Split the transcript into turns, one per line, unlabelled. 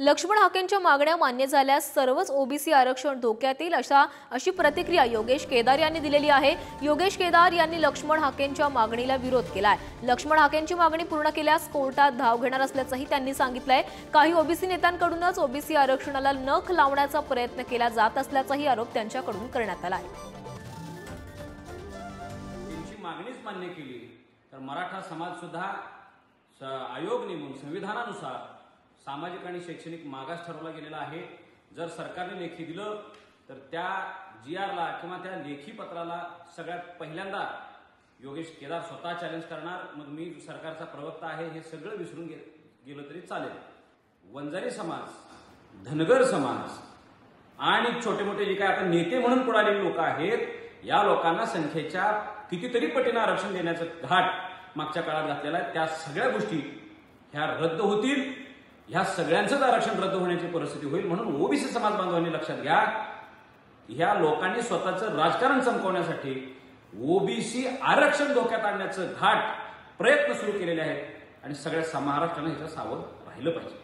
लक्ष्मण हाकेंच्या मागण्या मान्य झाल्यास सर्वच ओबीसी आरक्षण धोक्यात येईल अशी प्रतिक्रिया योगेश केदार यांनी दिलेली आहे। योगेश केदार यांनी लक्ष्मण हाकेंच्या मागणीला विरोध केलाय। लक्ष्मण हाकेंची मागणी पूर्ण केल्यास कोर्टात धाव घेणार असल्याचंही त्यांनी सांगितलंय। काही ओबीसी नेत्यांकडूनच ओबीसी आरक्षणाला नख लावण्याचा प्रयत्न केला जात असल्याचाही आरोप त्यांच्याकडून करण्यात आलाय।
त्यांची मागणीच मान्य केली तर मराठा समाज सुद्धा आयोग नेमून संविधानानुसार सामाजिक आणि शैक्षणिक मागास ठरवला गेलेला आहे। जर सरकारने लेखी दिलं तर त्या जीआरला किंवा त्या लेखी पत्राला सगळ्यात पहिल्यांदा योगेश केदार स्वतः चॅलेंज करणार। मग मी सरकारचा प्रवक्ता आहे हे सगळं विसरून गेलं तरी चालेल। वंजारी समाज, धनगर समाज आणि छोटे मोठे जे काय आता नेते म्हणून पुढालेले लोक आहेत, या लोकांना संख्येच्या कितीतरी पटीनं आरक्षण देण्याचं घाट मागच्या काळात घातलेला आहे। त्या सगळ्या गोष्टी ह्या रद्द होतील। ह्या सगळ्यांचंच आरक्षण रद्द होण्याची परिस्थिती होईल। म्हणून ओबीसी समाज बांधवांनी लक्षात घ्या, ह्या लोकांनी स्वतःचं राजकारण चमकवण्यासाठी ओबीसी आरक्षण धोक्यात आणण्याचं घाट प्रयत्न सुरू केलेले आहेत आणि सगळ्या महाराष्ट्रानं ह्याच्या सावध राहिलं पाहिजे।